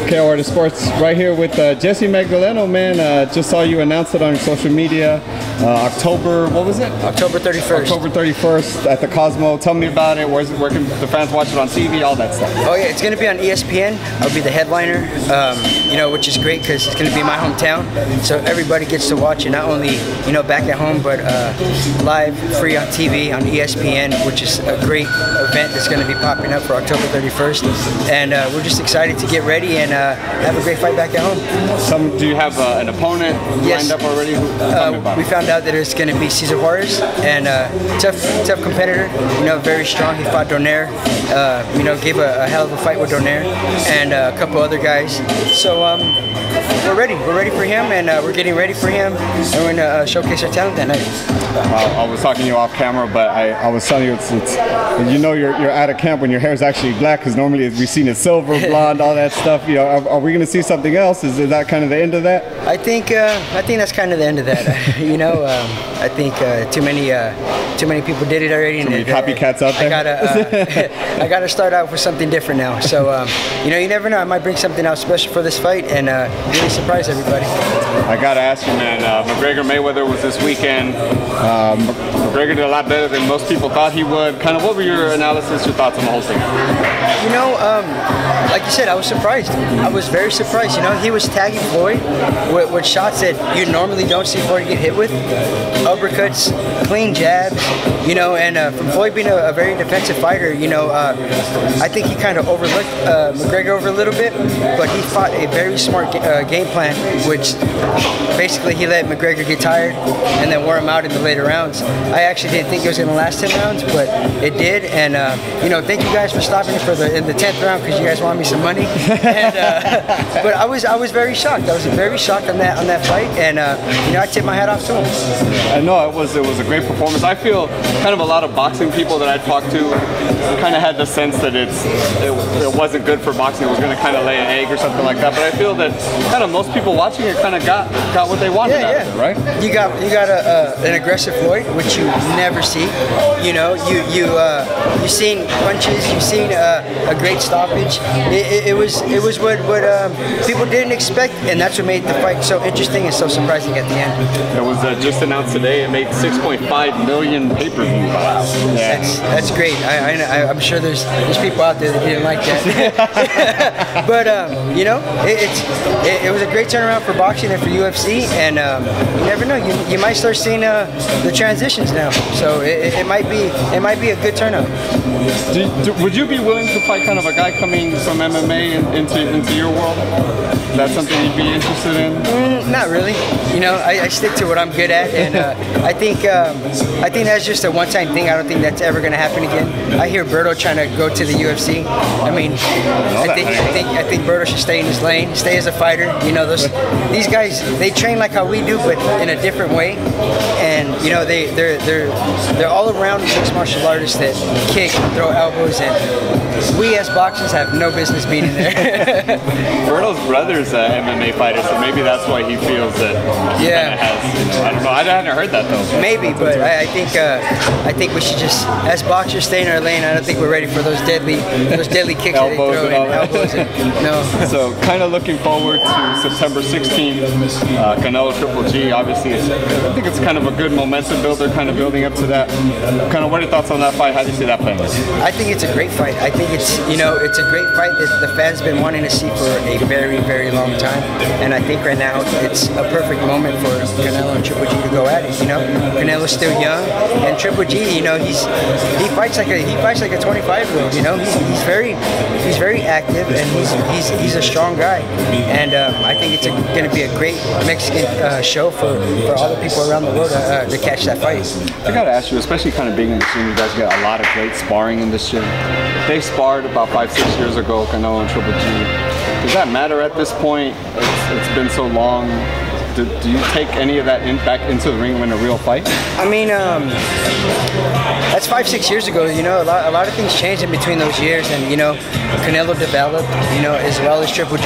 KOR the Sports right here with Jesse Magdaleno, man. Just saw you announce it on social media. October, what was it? October 31st. October 31st at the Cosmo. Tell me about it. Where can the fans watch it on TV? All that stuff. Oh yeah, it's going to be on ESPN. I'll be the headliner, you know, which is great because it's going to be my hometown. So everybody gets to watch it, not only, you know, back at home, but live, free on TV on ESPN, which is a great event that's going to be popping up for October 31st. And we're just excited to get ready and have a great fight back at home. Do you have an opponent lined up already? We found out that it's going to be Cesar Juarez, and tough competitor, you know, very strong. He fought Donaire, you know, gave a hell of a fight with Donaire, and a couple other guys. So we're ready for him, and we're getting ready for him, and we're going to showcase our talent that night. I was talking to you off camera, but I was telling you, it's you know, you're out of camp when your hair is actually black, because normally we've seen it silver, blonde, all that stuff. You know, are we going to see something else? Is that kind of the end of that? I think that's kind of the end of that. You know, I think too many people did it already. Too many copycats out there. I gotta start out with something different now. So you know, you never know. I might bring something out special for this fight and really surprise everybody. I gotta ask you, man. McGregor-Mayweather was this weekend. McGregor did a lot better than most people thought he would. Kind of, what were your analysis, your thoughts on the whole thing? You know, like you said, I was surprised. I was very surprised. You know, he was tagging Floyd with shots that you normally don't see Floyd get hit with. Uppercuts, clean jabs, you know, and from Floyd being a very defensive fighter, you know, I think he kind of overlooked McGregor over a little bit, but he fought a very smart game plan, which basically he let McGregor get tired and then wore him out in the later rounds. I actually didn't think it was going to last 10 rounds, but it did, and you know, thank you guys for stopping it in the 10th round because you guys wanted me some money. And, but I was very shocked. I was very shocked on that fight, and you know, I tip my hat off to him. I know it was a great performance. I feel kind of a lot of boxing people that I talked to kind of had the sense that it wasn't good for boxing. It was going to kind of lay an egg or something like that. But I feel that kind of most people watching it kind of got what they wanted out of it, right? You got an aggressive Floyd, which you never see. You know, you've seen punches, you've seen a great stoppage. It was what people didn't expect, and that's what made the fight so interesting and so surprising at the end. It was just announced today. It made 6.5 million pay-per-view. Wow. Yeah. That's great. I'm sure there's people out there that didn't like that. But you know, it was a great turnaround for boxing and for UFC, and you never know. You might start seeing the transitions now. So it might be a good turnout. Would you be willing to fight kind of a guy coming from MMA into your world? Is that something you'd be interested in? Not really. You know, I stick to what I'm good at, and I think that's just a one-time thing. I don't think that's ever going to happen again. I hear Berto trying to go to the UFC. I mean, I think Berto should stay in his lane, stay as a fighter. You know, these guys, they train like how we do, but in a different way. And you know, they're all around mixed martial artists that kick, throw elbows, and we as boxers have no business being in there. Berto's brother's an MMA fighter, so maybe that's why he feels that he kind of has. You know, I don't know. I hadn't heard that though. Maybe, but I think we should just, as boxers, stay in our lane. I don't think we're ready for those deadly kicks that they throw in. Elbows and, no. So kind of looking forward to September 16th, Canelo Triple G. Obviously, I think it's kind of a good momentum builder, kind of building up to that. Kind of, what are your thoughts on that fight? How do you see that playing? I think it's a great fight. I think it's a great fight that the fans have been wanting to see for a very, very long time. And I think right now it's a perfect moment for Canelo and Triple G to go at it. You know, Canelo's still young, and Triple G, you know, he fights like a 25-year-old. You know, he's very active, and he's a strong guy. And I think it's going to be a great Mexican show for all the people around the world to catch that fight. I got to ask you, especially kind of being in the scene, you guys get a lot of great sparring in this gym. They sparred about 5-6 years ago, Canelo and Triple G. Does that matter at this point? It's been so long. do you take any of that back into the ring when a real fight? I mean, that's 5-6 years ago. You know, a lot of things changed in between those years, and you know, Canelo developed, you know, as well as Triple G.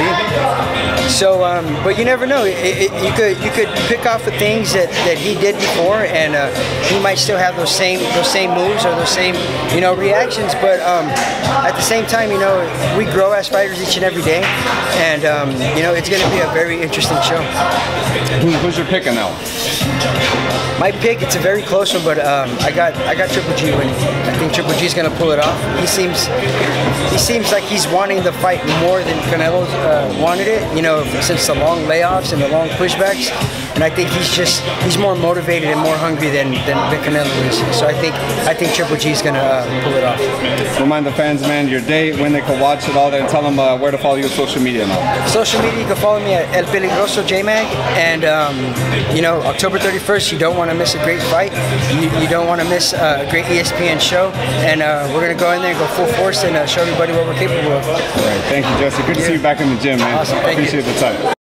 So, but you never know. You could pick off the things that he did before, and he might still have those same moves or those same, you know, reactions. But at the same time, you know, we grow as fighters each and every day, and you know, it's going to be a very interesting show. Who's your pick now? My pick, it's a very close one, but I got Triple G winning. I think Triple G's going to pull it off. He seems like he's wanting the fight more than Canelo wanted it. You know, since the long layoffs and the long pushbacks, and I think he's more motivated and more hungry than Canelo is. So I think Triple G's going to pull it off. Remind the fans, man, your date, when they can watch it, all that, and tell them where to follow you on social media now. Social media, you can follow me at El Peligroso JMag, and you know, October 31st, you don't want to miss a great fight. You don't want to miss a great ESPN show, and we're going to go in there and go full force and show everybody what we're capable of. All right, thank you, Jesse. Good to see you back in the gym, man. Awesome, thank you. Appreciate the time.